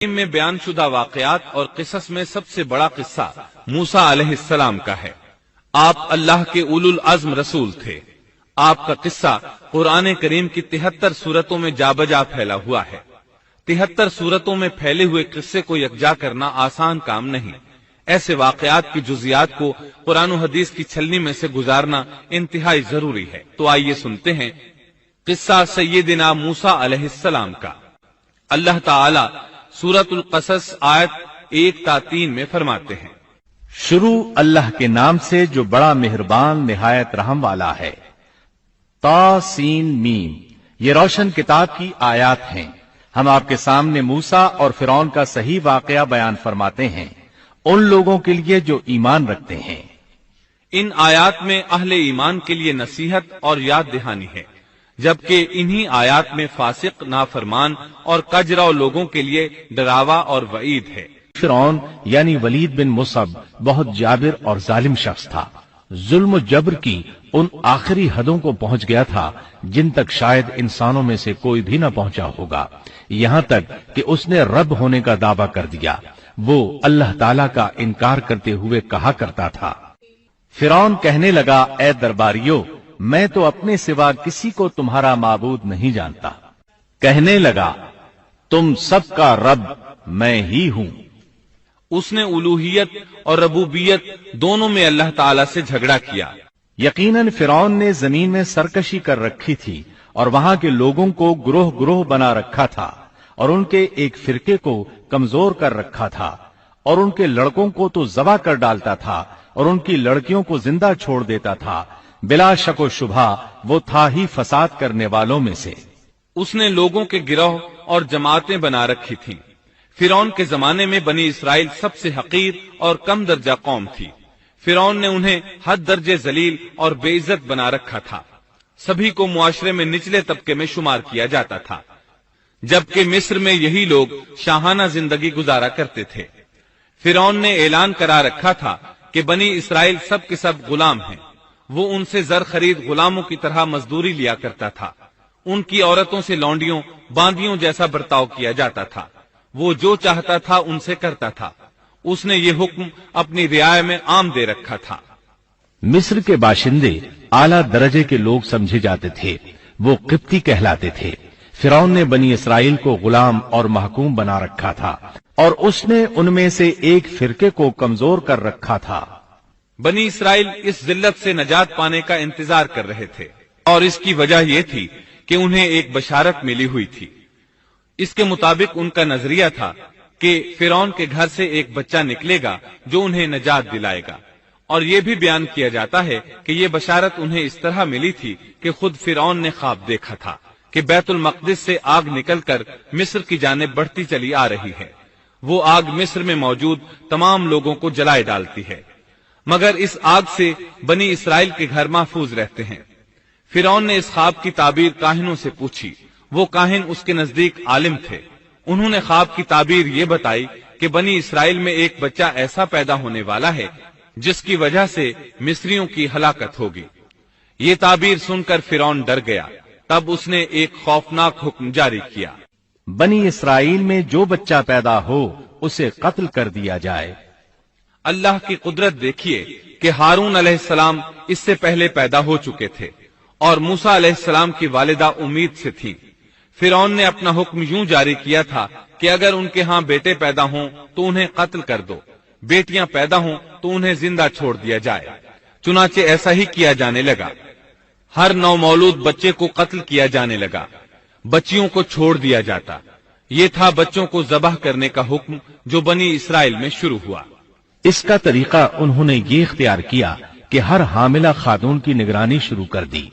میں بیان شدہ واقعات اور قصص میں سب سے بڑا قصہ موسیٰ علیہ السلام کا ہے۔ آپ اللہ کے اولو العزم رسول تھے۔ آپ کا قصہ قرآن کریم کی 73 سورتوں میں جا بجا پھیلا ہوا ہے۔ 73 سورتوں میں پھیلے ہوئے قصے کو یکجا کرنا آسان کام نہیں۔ ایسے واقعات کی جزیات کو قرآن و حدیث کی چھلنی میں سے گزارنا انتہائی ضروری ہے۔ تو آئیے سنتے ہیں قصہ سیدنا موسیٰ علیہ السلام کا۔ اللہ تعالی سورۃ القصص آیت 1 تا 3 میں فرماتے ہیں، شروع اللہ کے نام سے جو بڑا مہربان نہایت رحم والا ہے۔ تا سین میم، یہ روشن کتاب کی آیات ہیں۔ ہم آپ کے سامنے موسیٰ اور فرعون کا صحیح واقعہ بیان فرماتے ہیں ان لوگوں کے لیے جو ایمان رکھتے ہیں۔ ان آیات میں اہل ایمان کے لیے نصیحت اور یاد دہانی ہے، جبکہ انہی آیات میں فاسق، نافرمان اور کجراؤ لوگوں کے لیے ڈراوا اور وعید ہے۔ فرعون یعنی ولید بن مصعب بہت جابر اور ظالم شخص تھا۔ ظلم و جبر کی ان آخری حدوں کو پہنچ گیا تھا جن تک شاید انسانوں میں سے کوئی بھی نہ پہنچا ہوگا، یہاں تک کہ اس نے رب ہونے کا دعویٰ کر دیا۔ وہ اللہ تعالیٰ کا انکار کرتے ہوئے کہا کرتا تھا۔ فرعون کہنے لگا، اے درباریوں، میں تو اپنے سوا کسی کو تمہارا معبود نہیں جانتا۔ کہنے لگا، تم سب کا رب میں ہی ہوں۔ اس نے الوہیت اور ربوبیت دونوں میں اللہ تعالی سے جھگڑا کیا۔ یقیناً فرعون نے زمین میں سرکشی کر رکھی تھی اور وہاں کے لوگوں کو گروہ گروہ بنا رکھا تھا اور ان کے ایک فرقے کو کمزور کر رکھا تھا، اور ان کے لڑکوں کو تو ذبح کر ڈالتا تھا اور ان کی لڑکیوں کو زندہ چھوڑ دیتا تھا۔ بلا شک و شبہ وہ تھا ہی فساد کرنے والوں میں سے۔ اس نے لوگوں کے گروہ اور جماعتیں بنا رکھی تھیں۔ فرعون کے زمانے میں بنی اسرائیل سب سے حقیر اور کم درجہ قوم تھی۔ فرعون نے انہیں حد درجے ذلیل اور بے عزت بنا رکھا تھا۔ سبھی کو معاشرے میں نچلے طبقے میں شمار کیا جاتا تھا، جبکہ مصر میں یہی لوگ شاہانہ زندگی گزارا کرتے تھے۔ فرعون نے اعلان کرا رکھا تھا کہ بنی اسرائیل سب کے سب غلام ہیں۔ وہ ان سے زر خرید غلاموں کی طرح مزدوری لیا کرتا تھا۔ ان کی عورتوں سے لونڈیوں باندیوں جیسا برتاؤ کیا جاتا تھا۔ وہ جو چاہتا تھا ان سے کرتا تھا۔ اس نے یہ حکم اپنی رعایا میں عام دے رکھا تھا۔ مصر کے باشندے اعلیٰ درجے کے لوگ سمجھے جاتے تھے، وہ قبطی کہلاتے تھے۔ فرعون نے بنی اسرائیل کو غلام اور محکوم بنا رکھا تھا، اور اس نے ان میں سے ایک فرقے کو کمزور کر رکھا تھا۔ بنی اسرائیل اس ذلت سے نجات پانے کا انتظار کر رہے تھے، اور اس کی وجہ یہ تھی کہ انہیں ایک بشارت ملی ہوئی تھی۔ اس کے مطابق ان کا نظریہ تھا کہ فرعون کے گھر سے ایک بچہ نکلے گا جو انہیں نجات دلائے گا، اور یہ بھی بیان کیا جاتا ہے کہ یہ بشارت انہیں اس طرح ملی تھی کہ خود فرعون نے خواب دیکھا تھا کہ بیت المقدس سے آگ نکل کر مصر کی جانب بڑھتی چلی آ رہی ہے۔ وہ آگ مصر میں موجود تمام لوگوں کو جلائے ڈالتی ہے، مگر اس آگ سے بنی اسرائیل کے گھر محفوظ رہتے ہیں۔ فرعون نے اس خواب کی تعبیر کاہنوں سے پوچھی۔ وہ کاہن اس کے نزدیک عالم تھے۔ انہوں نے خواب کی تعبیر یہ بتائی کہ بنی اسرائیل میں ایک بچہ ایسا پیدا ہونے والا ہے جس کی وجہ سے مصریوں کی ہلاکت ہوگی۔ یہ تعبیر سن کر فرعون ڈر گیا۔ تب اس نے ایک خوفناک حکم جاری کیا، بنی اسرائیل میں جو بچہ پیدا ہو اسے قتل کر دیا جائے۔ اللہ کی قدرت دیکھیے کہ ہارون علیہ السلام اس سے پہلے پیدا ہو چکے تھے اور موسیٰ علیہ السلام کی والدہ امید سے تھی۔ فرعون نے اپنا حکم یوں جاری کیا تھا کہ اگر ان کے ہاں بیٹے پیدا ہوں تو انہیں قتل کر دو، بیٹیاں پیدا ہوں تو انہیں زندہ چھوڑ دیا جائے۔ چنانچہ ایسا ہی کیا جانے لگا۔ ہر نو مولود بچے کو قتل کیا جانے لگا، بچیوں کو چھوڑ دیا جاتا۔ یہ تھا بچوں کو ذبح کرنے کا حکم جو بنی اسرائیل میں شروع ہوا۔ اس کا طریقہ انہوں نے یہ اختیار کیا کہ ہر حاملہ خاتون کی نگرانی شروع کر دی۔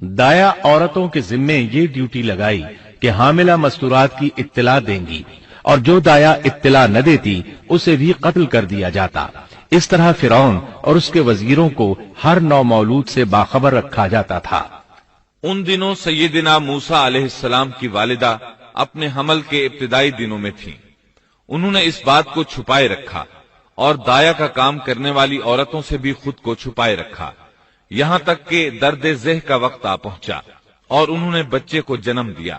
دایا عورتوں کے ذمے یہ ڈیوٹی لگائی کہ حاملہ مستورات کی اطلاع دیں گی، اور جو دایا اطلاع نہ دیتی اسے بھی قتل کر دیا جاتا۔ اس طرح فرعون اور اس کے وزیروں کو ہر نو مولود سے باخبر رکھا جاتا تھا۔ ان دنوں سیدنا موسیٰ علیہ السلام کی والدہ اپنے حمل کے ابتدائی دنوں میں تھیں۔ انہوں نے اس بات کو چھپائے رکھا اور دایا کا کام کرنے والی عورتوں سے بھی خود کو چھپائے رکھا، یہاں تک کہ درد ذہ کا وقت آ پہنچا اور انہوں نے بچے کو جنم دیا۔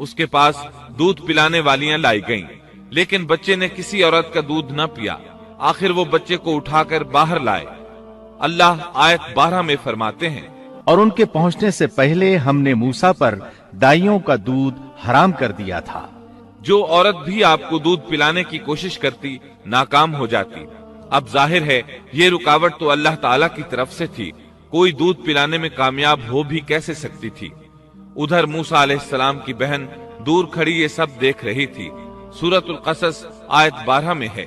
اس کے پاس دودھ پلانے والیاں لائی گئیں، لیکن بچے نے کسی عورت کا دودھ نہ پیا۔ آخر وہ بچے کو اٹھا کر باہر لائے۔ اللہ آیت 12 میں فرماتے ہیں، اور ان کے پہنچنے سے پہلے ہم نے موسیٰ پر دائیوں کا دودھ حرام کر دیا تھا۔ جو عورت بھی آپ کو دودھ پلانے کی کوشش کرتی ناکام ہو جاتی۔ اب ظاہر ہے یہ رکاوٹ تو اللہ تعالیٰ کی طرف سے تھی، کوئی دودھ پلانے میں کامیاب ہو بھی کیسے سکتی تھی۔ ادھر موسیٰ علیہ السلام کی بہن دور کھڑی یہ سب دیکھ رہی تھی۔ سورۃ القصص آیت 12 میں ہے،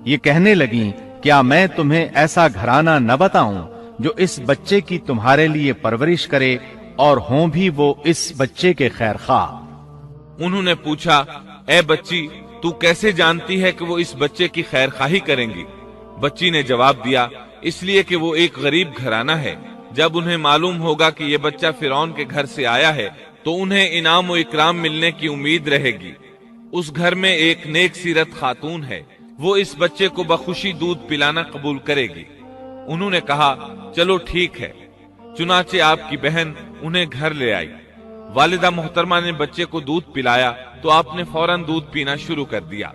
یہ کہنے لگیں، کیا میں تمہیں ایسا گھرانہ نہ بتاؤں جو اس بچے کی تمہارے لیے پرورش کرے اور ہوں بھی وہ اس بچے کے خیر خواہ۔ انہوں نے پوچھا، اے بچی تو کیسے جانتی ہے کہ وہ اس بچے کی خیر خواہی کریں گی؟ بچی نے جواب دیا، اس لیے کہ وہ ایک غریب گھرانہ ہے۔ جب انہیں معلوم ہوگا کہ یہ بچہ فرعون کے گھر سے آیا ہے تو انہیں انعام و اکرام ملنے کی امید رہے گی۔ اس گھر میں ایک نیک سیرت خاتون ہے، وہ اس بچے کو بخوشی دودھ پلانا قبول کرے گی۔ انہوں نے کہا، چلو ٹھیک ہے۔ چنانچہ آپ کی بہن انہیں گھر لے آئی۔ والدہ محترمہ نے بچے کو دودھ پلایا تو آپ نے فوراً دودھ پینا شروع کر دیا۔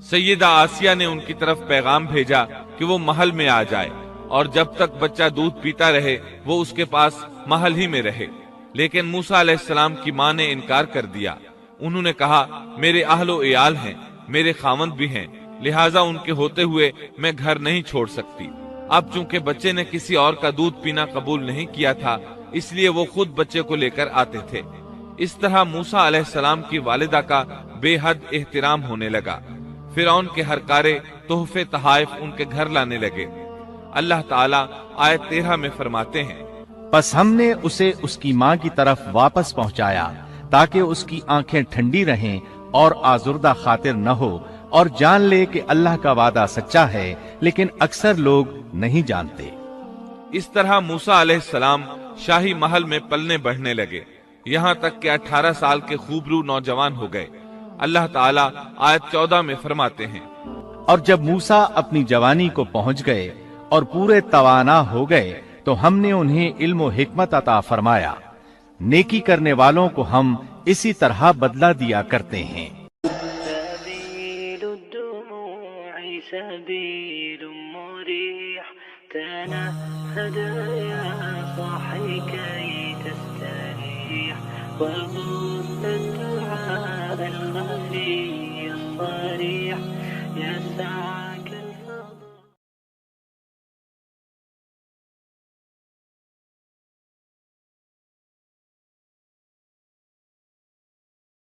سیدہ آسیہ نے ان کی طرف پیغام بھیجا کہ وہ محل میں آ جائے اور جب تک بچہ دودھ پیتا رہے وہ اس کے پاس محل ہی میں رہے، لیکن موسیٰ علیہ السلام کی ماں نے انکار کر دیا۔ انہوں نے کہا، میرے اہل و عیال ہیں، میرے خاوند بھی ہیں، لہٰذا ان کے ہوتے ہوئے میں گھر نہیں چھوڑ سکتی۔ اب چونکہ بچے نے کسی اور کا دودھ پینا قبول نہیں کیا تھا، اس لیے وہ خود بچے کو لے کر آتے تھے۔ اس طرح موسیٰ علیہ السلام کی والدہ کا بے حد احترام ہونے لگا۔ فرعون کے ہر کارے تحفے تحائف ان کے گھر لانے لگے۔ اللہ تعالیٰ آیت 13 میں فرماتے ہیں، پس ہم نے اسے اس کی ماں کی طرف واپس پہنچایا تاکہ اس کی آنکھیں ٹھنڈی رہیں اور آزردہ خاطر نہ ہو، اور جان لے کہ اللہ کا وعدہ سچا ہے، لیکن اکثر لوگ نہیں جانتے۔ اس طرح موسیٰ علیہ السلام شاہی محل میں پلنے بڑھنے لگے، یہاں تک کہ 18 سال کے خوبرو نوجوان ہو گئے۔ اللہ تعالیٰ آیت 14 میں فرماتے ہیں، اور جب موسیٰ اپنی جوانی کو پہنچ گئے اور پورے توانا ہو گئے تو ہم نے انہیں علم و حکمت عطا فرمایا۔ نیکی کرنے والوں کو ہم اسی طرح بدلہ دیا کرتے ہیں۔ سبيل مريح تنهد يا صاحي كي تستريح وبث